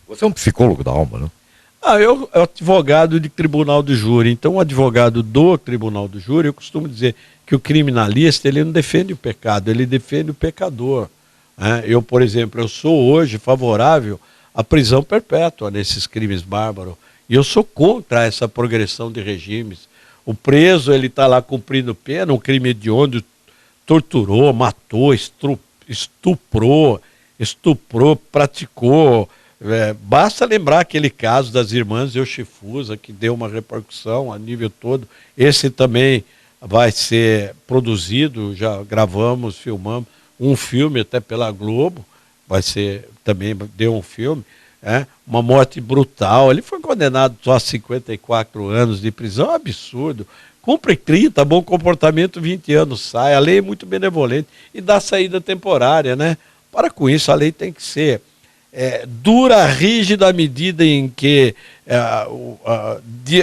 Você é um psicólogo da alma, não? Eu advogado de tribunal do júri, então o advogado do tribunal do júri, eu costumo dizer que o criminalista, ele não defende o pecado, ele defende o pecador. Eu, por exemplo, eu sou hoje favorável à prisão perpétua nesses crimes bárbaros, e eu sou contra essa progressão de regimes. O preso, ele está lá cumprindo pena, um crime hediondo, torturou, matou, estuprou, praticou. Basta lembrar aquele caso das irmãs Yoshifusa, que deu uma repercussão a nível todo. Esse também vai ser produzido, já gravamos, filmamos um filme até pela Globo, vai ser, também deu um filme, uma morte brutal. Ele foi condenado só a 54 anos de prisão, absurdo. Cumpre 30, bom comportamento, 20 anos sai. A lei é muito benevolente e dá saída temporária, né? Para com isso, a lei tem que ser dura, rígida, à medida em que,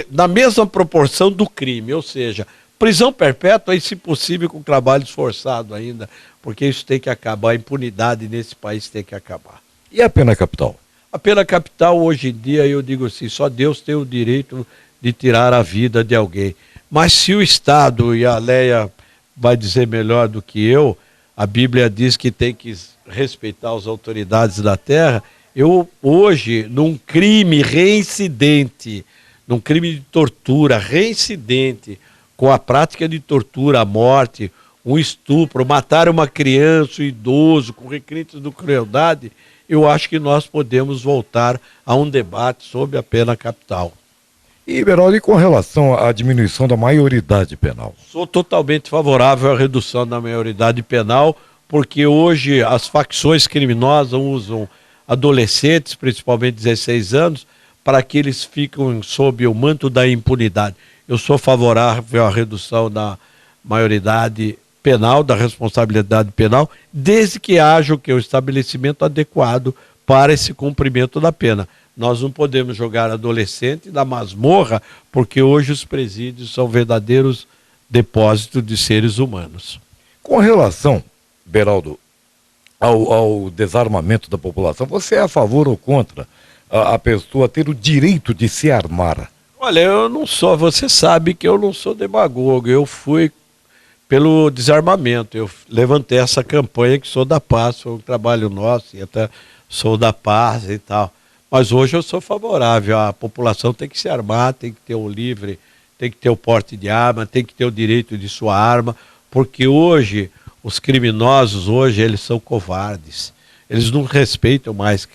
na mesma proporção do crime, ou seja, prisão perpétua e, se possível, com trabalho esforçado ainda, porque isso tem que acabar, a impunidade nesse país tem que acabar. E a pena capital? A pena capital, hoje em dia, eu digo assim, só Deus tem o direito de tirar a vida de alguém. Mas se o Estado, e a Leia vai dizer melhor do que eu, a Bíblia diz que tem que respeitar as autoridades da terra, eu hoje, num crime reincidente, num crime de tortura reincidente, com a prática de tortura, a morte, um estupro, matar uma criança, um idoso, com requintes de crueldade, eu acho que nós podemos voltar a um debate sobre a pena capital. E, Beraldo, e com relação à diminuição da maioridade penal? Sou totalmente favorável à redução da maioridade penal, porque hoje as facções criminosas usam adolescentes, principalmente 16 anos, para que eles fiquem sob o manto da impunidade. Eu sou favorável à redução da maioridade penal, da responsabilidade penal, desde que haja o que? O estabelecimento adequado para esse cumprimento da pena. Nós não podemos jogar adolescente na masmorra, porque hoje os presídios são verdadeiros depósitos de seres humanos. Com relação, Beraldo, ao desarmamento da população, você é a favor ou contra a pessoa ter o direito de se armar? Olha, eu não sou, você sabe que eu não sou demagogo, eu fui pelo desarmamento, eu levantei essa campanha que sou da paz, foi um trabalho nosso, e até sou da paz e tal. Mas hoje eu sou favorável, a população tem que se armar, tem que ter o livre, tem que ter o porte de arma, tem que ter o direito de sua arma, porque hoje, os criminosos hoje, eles são covardes, eles não respeitam mais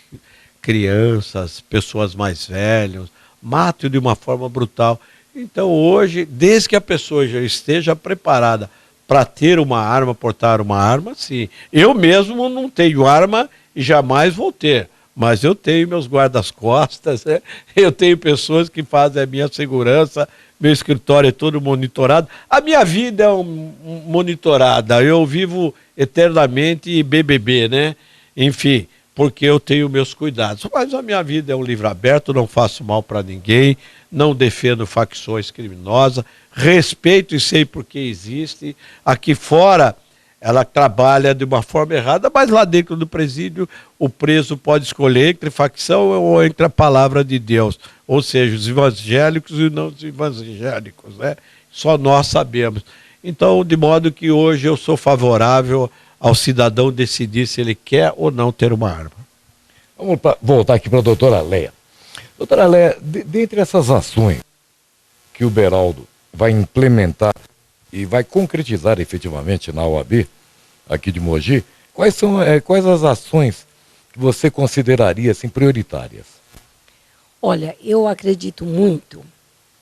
crianças, pessoas mais velhas, matam de uma forma brutal. Então hoje, desde que a pessoa já esteja preparada para ter uma arma, portar uma arma, sim. Eu mesmo não tenho arma e jamais vou ter. Mas eu tenho meus guardas-costas, né? Eu tenho pessoas que fazem a minha segurança, meu escritório é todo monitorado. A minha vida é monitorada, eu vivo eternamente BBB, né? Enfim, porque eu tenho meus cuidados. Mas a minha vida é um livro aberto, não faço mal para ninguém, não defendo facções criminosas, respeito e sei por que existe. Aqui fora ela trabalha de uma forma errada, mas lá dentro do presídio o preso pode escolher entre facção ou entre a palavra de Deus, ou seja, os evangélicos e não os evangélicos, né? Só nós sabemos. Então, de modo que hoje eu sou favorável ao cidadão decidir se ele quer ou não ter uma arma. Vamos voltar aqui para a doutora Leia. Doutora Leia, dentre essas ações que o Beraldo vai implementar e vai concretizar efetivamente na OAB, aqui de Mogi, quais as ações que você consideraria assim, prioritárias? Olha, eu acredito muito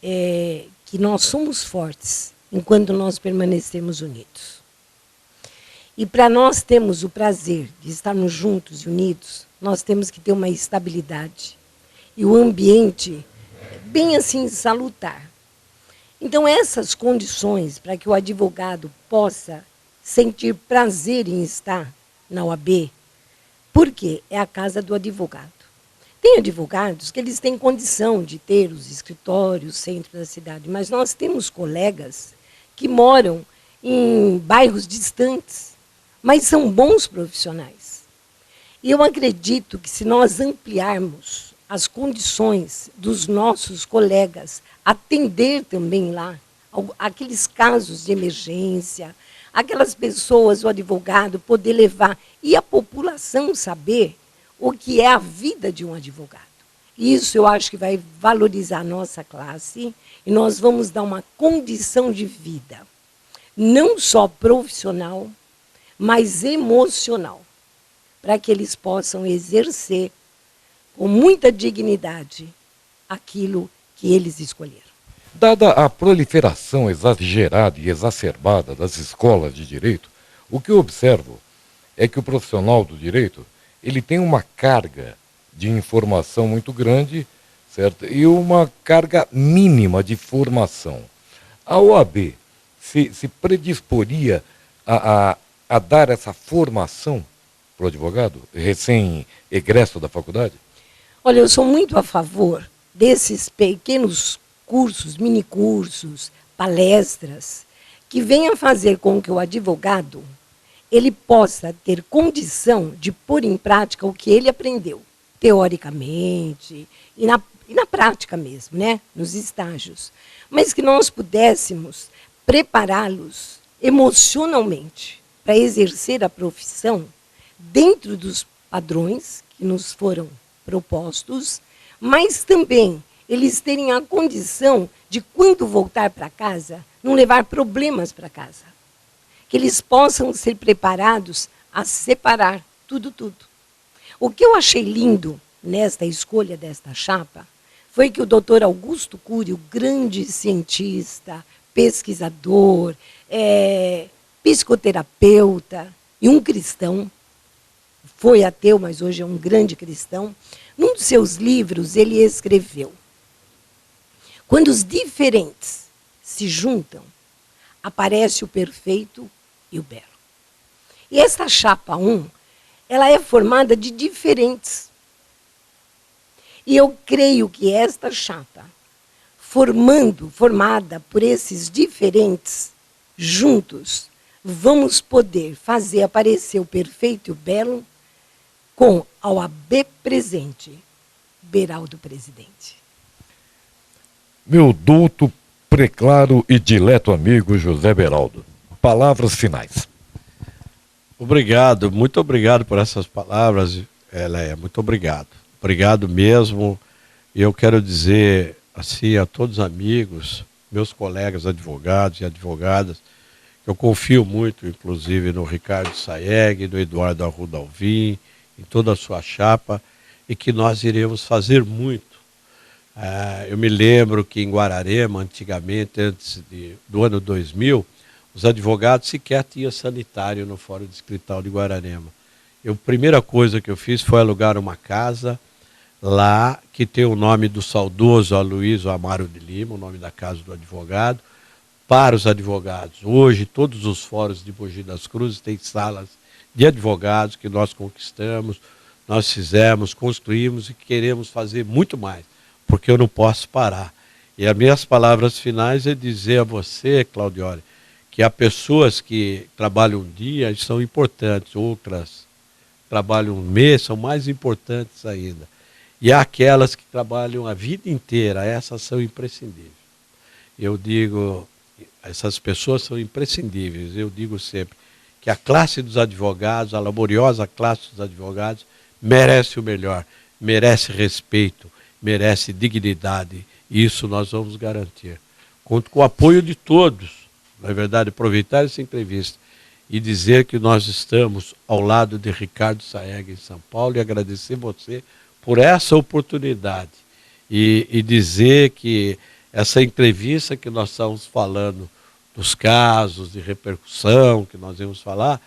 que nós somos fortes enquanto nós permanecemos unidos. E para nós termos o prazer de estarmos juntos e unidos, nós temos que ter uma estabilidade e o ambiente bem assim salutar. Então, essas condições para que o advogado possa sentir prazer em estar na OAB, porque é a casa do advogado. Tem advogados que eles têm condição de ter os escritórios, centro da cidade, mas nós temos colegas que moram em bairros distantes, mas são bons profissionais. E eu acredito que se nós ampliarmos as condições dos nossos colegas, atender também lá aqueles casos de emergência, aquelas pessoas, o advogado poder levar, e a população saber o que é a vida de um advogado. Isso eu acho que vai valorizar a nossa classe e nós vamos dar uma condição de vida, não só profissional, mas emocional, para que eles possam exercer com muita dignidade aquilo que eles escolheram. Dada a proliferação exagerada e exacerbada das escolas de direito, o que eu observo é que o profissional do direito ele tem uma carga de informação muito grande, certo? E uma carga mínima de formação. A OAB se predisporia a dar essa formação para o advogado recém-egresso da faculdade? Olha, eu sou muito a favor desses pequenos cursos, minicursos, palestras, que venham fazer com que o advogado ele possa ter condição de pôr em prática o que ele aprendeu, teoricamente e na prática mesmo, né? Nos estágios. Mas que nós pudéssemos prepará-los emocionalmente para exercer a profissão dentro dos padrões que nos foram propostos, mas também eles terem a condição de, quando voltar para casa, não levar problemas para casa. Que eles possam ser preparados a separar tudo. O que eu achei lindo nesta escolha desta chapa foi que o doutor Augusto Cury, o grande cientista, pesquisador, psicoterapeuta e um cristão, foi ateu, mas hoje é um grande cristão, num dos seus livros ele escreveu: quando os diferentes se juntam, aparece o perfeito e o belo. E esta chapa 1, ela é formada de diferentes. E eu creio que esta chapa, formada por esses diferentes, juntos, vamos poder fazer aparecer o perfeito e o belo com a OAB presente, Beraldo presidente. Meu douto, preclaro e dileto amigo José Beraldo, palavras finais. Obrigado, muito obrigado por essas palavras, Leia, muito obrigado. Obrigado mesmo. E eu quero dizer assim a todos os amigos, meus colegas advogados e advogadas, que eu confio muito, inclusive, no Ricardo Saeg, no Eduardo Arruda Alvim, em toda a sua chapa, e que nós iremos fazer muito. Eu me lembro que em Guararema, antigamente, antes do ano 2000, os advogados sequer tinham sanitário no Fórum Distrital de Guararema. A primeira coisa que eu fiz foi alugar uma casa lá, que tem o nome do saudoso Aloysio Amaro de Lima, o nome da casa do advogado, para os advogados. Hoje, todos os fóruns de Mogi das Cruzes têm salas de advogados que nós conquistamos, nós fizemos, construímos e queremos fazer muito mais, porque eu não posso parar. E as minhas palavras finais é dizer a você, Claudione, que há pessoas que trabalham um dia e são importantes, outras trabalham um mês, são mais importantes ainda. E há aquelas que trabalham a vida inteira, essas são imprescindíveis. Eu digo, essas pessoas são imprescindíveis, eu digo sempre que a classe dos advogados, a laboriosa classe dos advogados, merece o melhor, merece respeito, merece dignidade, e isso nós vamos garantir. Conto com o apoio de todos, na verdade, aproveitar essa entrevista e dizer que nós estamos ao lado de Ricardo Saeg em São Paulo e agradecer você por essa oportunidade e dizer que essa entrevista que nós estamos falando dos casos de repercussão que nós vamos falar,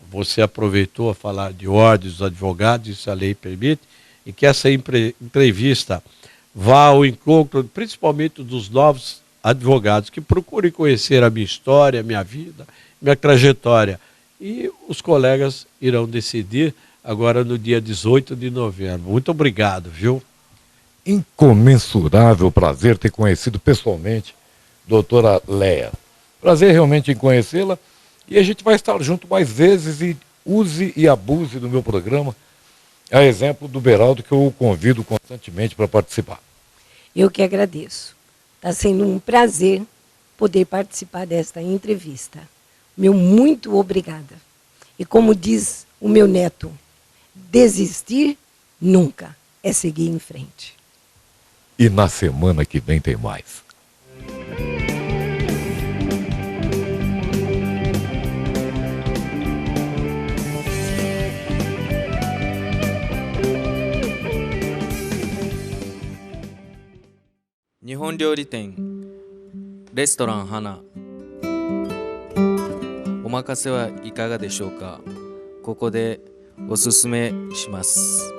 você aproveitou a falar de ordens dos advogados, isso a lei permite, e que essa entrevista vá ao encontro principalmente dos novos advogados, que procurem conhecer a minha história, a minha vida, minha trajetória. E os colegas irão decidir agora no dia 18 de novembro. Muito obrigado, viu? Incomensurável prazer ter conhecido pessoalmente doutora Leia. Prazer realmente em conhecê-la, e a gente vai estar junto mais vezes, e use e abuse do meu programa, a exemplo do Beraldo, que eu o convido constantemente para participar. Eu que agradeço. Está sendo um prazer poder participar desta entrevista. Meu muito obrigada. E como diz o meu neto, desistir nunca, é seguir em frente. E na semana que vem tem mais. Nihon Ryori Ten レストラン花お任せはいかがでしょうか。ここでおすすめします。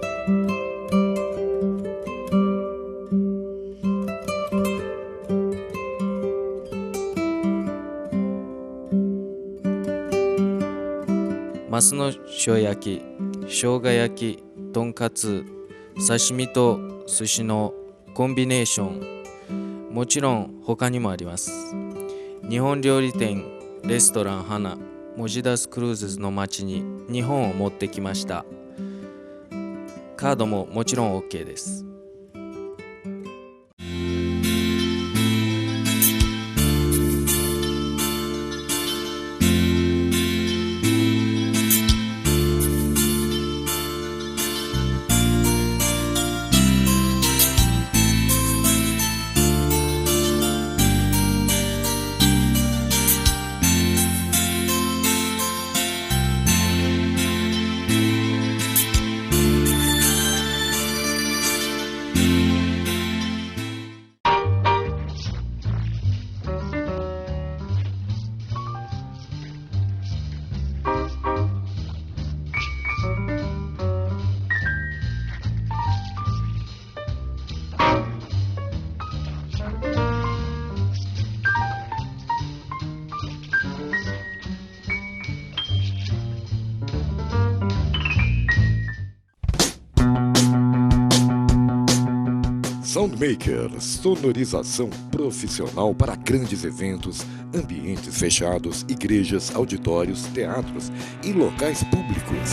マスの塩焼き、生姜焼き、とんかつ、刺身と寿司のコンビネーション、もちろん他にもあります。日本料理店レストラン花モジダスクルーズの街に日本を持ってきました。カードももちろん OK です。Soundmaker, sonorização profissional para grandes eventos, ambientes fechados, igrejas, auditórios, teatros e locais públicos.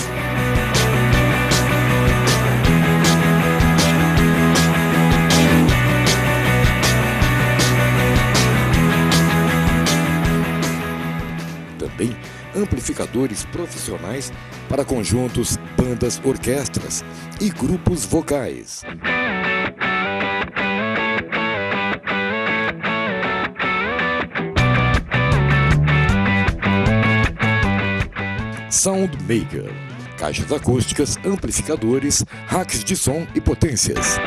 Também amplificadores profissionais para conjuntos, bandas, orquestras e grupos vocais. Soundmaker, caixas acústicas, amplificadores, racks de som e potências.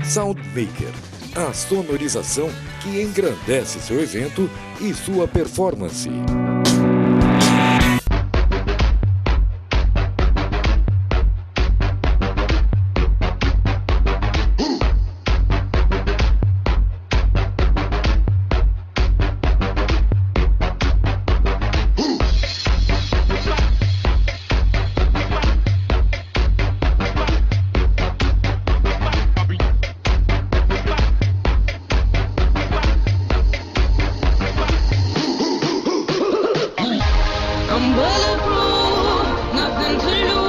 Soundmaker, a sonorização que engrandece seu evento e sua performance. I'm bulletproof, nothing to lose.